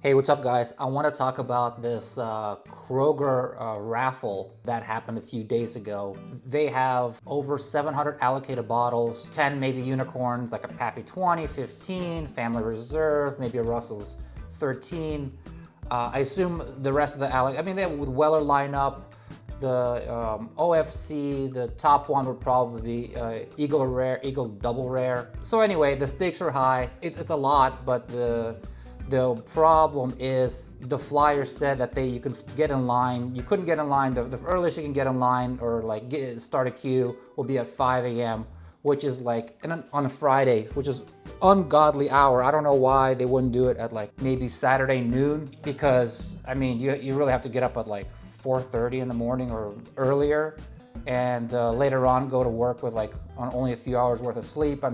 Hey, what's up, guys? I want to talk about this Kroger raffle that happened a few days ago. They have over 700 allocated bottles, 10 maybe unicorns, like a Pappy 20, 15, Family Reserve, maybe a Russell's 13. I assume the rest of the they have with Weller lineup. The OFC, the top one would probably be Eagle Rare, Eagle Double Rare. So anyway, the stakes are high. It's a lot, but the problem is the flyer said that you can get in line. You couldn't get in line. The earliest you can get in line or start a queue will be at 5 a.m., which is on a Friday, which is ungodly hour. I don't know why they wouldn't do it at maybe Saturday noon, because you really have to get up at 4:30 in the morning or earlier, and later on go to work with on only a few hours worth of sleep.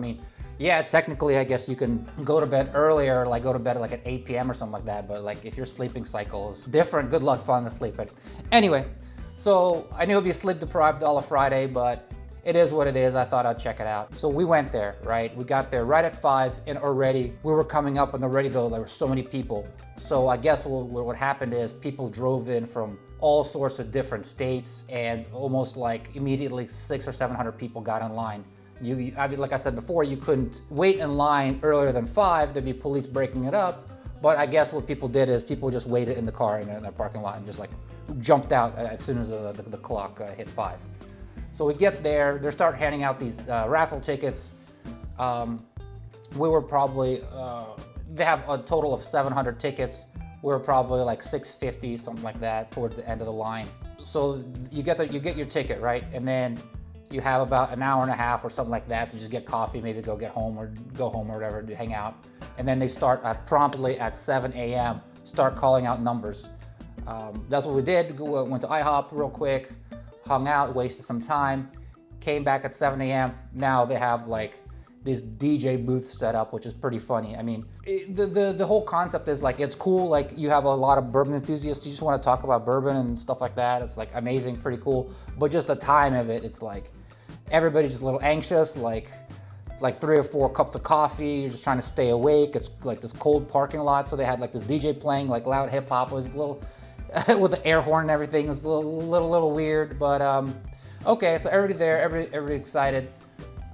Yeah, technically, I guess you can go to bed earlier, go to bed at 8 p.m. or something like that. But if your sleeping cycle is different, good luck falling asleep. But anyway, so I knew it'd be sleep deprived all of Friday, but it is what it is. I thought I'd check it out. So we went there, right? We got there right at 5, and already we were coming up, and already though there were so many people. So I guess what happened is people drove in from all sorts of different states, and almost immediately 600 or 700 people got in line. Like I said before, you couldn't wait in line earlier than 5. There'd be police breaking it up. But I guess what people did is people just waited in the car in the parking lot and just jumped out as soon as the clock hit 5. So we get there, they start handing out these raffle tickets. We were probably, they have a total of 700 tickets. We were probably 650, something like that, towards the end of the line. So you get your ticket, right? And then you have about an hour and a half or something like that to just get coffee, maybe go home or whatever, to hang out. And then they start promptly at 7 a.m., start calling out numbers. That's what we did. We went to IHOP real quick, hung out, wasted some time, came back at 7 a.m. Now they have these DJ booths set up, which is pretty funny. The whole concept is it's cool. You have a lot of bourbon enthusiasts. You just want to talk about bourbon and stuff like that. It's amazing, pretty cool. But just the time of it, it's everybody's just a little anxious, 3 or 4 cups of coffee. You're just trying to stay awake. It's this cold parking lot. So they had this DJ playing loud hip hop. It was a little, with the air horn and everything. It was a little weird, but okay. So everybody there, everybody excited.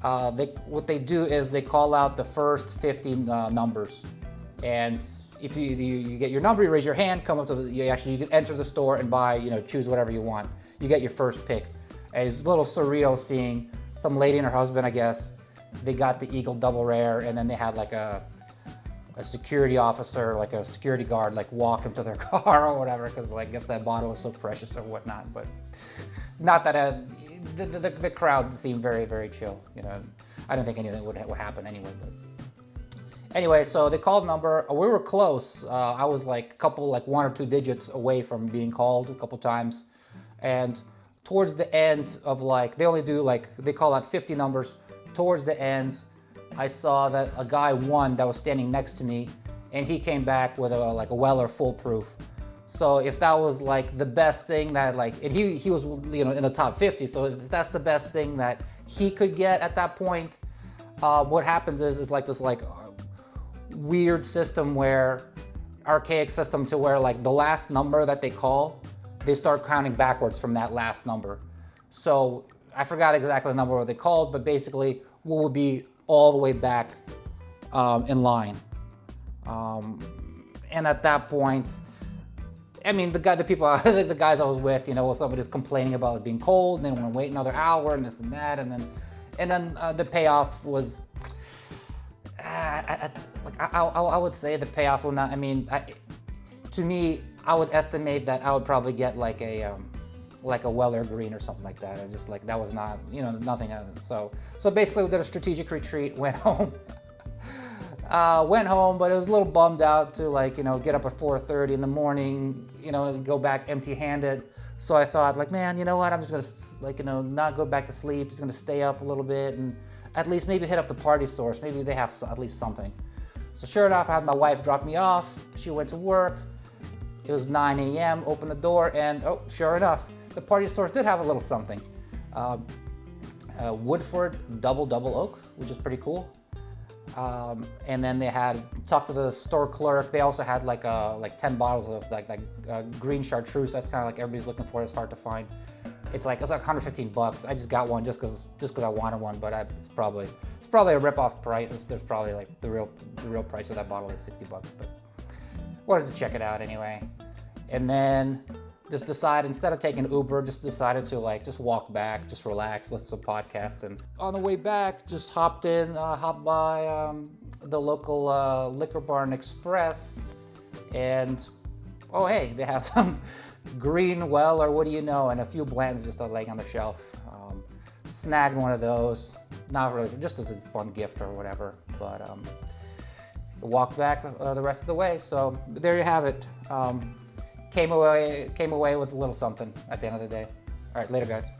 What they do is they call out the first 50 numbers, and if you get your number, you raise your hand, come up to you can enter the store and buy, choose whatever you want. You get your first pick. And it's a little surreal seeing some lady and her husband, I guess. They got the Eagle Double Rare, and then they had a security officer, a security guard, walk them to their car or whatever, because I guess that bottle is so precious or whatnot. But not that the crowd seemed very, very chill. I didn't think anything would happen anyway. But anyway, so they called the number. We were close. I was a couple, 1 or 2 digits away from being called a couple times, and towards the end of they only do they call out 50 numbers. Towards the end, I saw that a guy won that was standing next to me, and he came back with a Weller foolproof. So if that was the best thing that and he was in the top 50. So if that's the best thing that he could get at that point, what happens is this weird system archaic system to where the last number that they call, they start counting backwards from that last number. So I forgot exactly the number what they called, but basically we would be all the way back in line. And at that point, the guys I was with, somebody's complaining about it being cold, and they want to wait another hour, and this and that, and then the payoff was, I would say the payoff will not. To me, I would estimate that I would probably get a Weller Green or something like that. Or just that was not, nothing. So basically we did a strategic retreat, went home. Went home, but it was a little bummed out to get up at 4:30 in the morning, go back empty-handed. So I thought man, you know what? I'm just gonna not go back to sleep. Just gonna stay up a little bit and at least maybe hit up the party source. Maybe they have at least something. So sure enough, I had my wife drop me off. She went to work. It was 9 a.m., opened the door, and sure enough, the party source did have a little something. Woodford Double Oak, which is pretty cool. And then they had talked to the store clerk. They also had like 10 bottles of green chartreuse. That's kind of like everybody's looking for. It's hard to find. It's like $115. I just got one just because I wanted one, but it's probably a rip-off price. There's probably like the real price of that bottle is $60. But wanted to check it out anyway. And then just decided, instead of taking Uber, just decided to just walk back, just relax, listen to some podcast. And on the way back, just hopped by the local Liquor Barn Express, and oh hey, they have some green well, or what do you know, and a few blends just laying on the shelf. Snagged one of those, not really, just as a fun gift or whatever, but walked back the rest of the way. So there you have it. Came away with a little something at the end of the day. All right, later guys.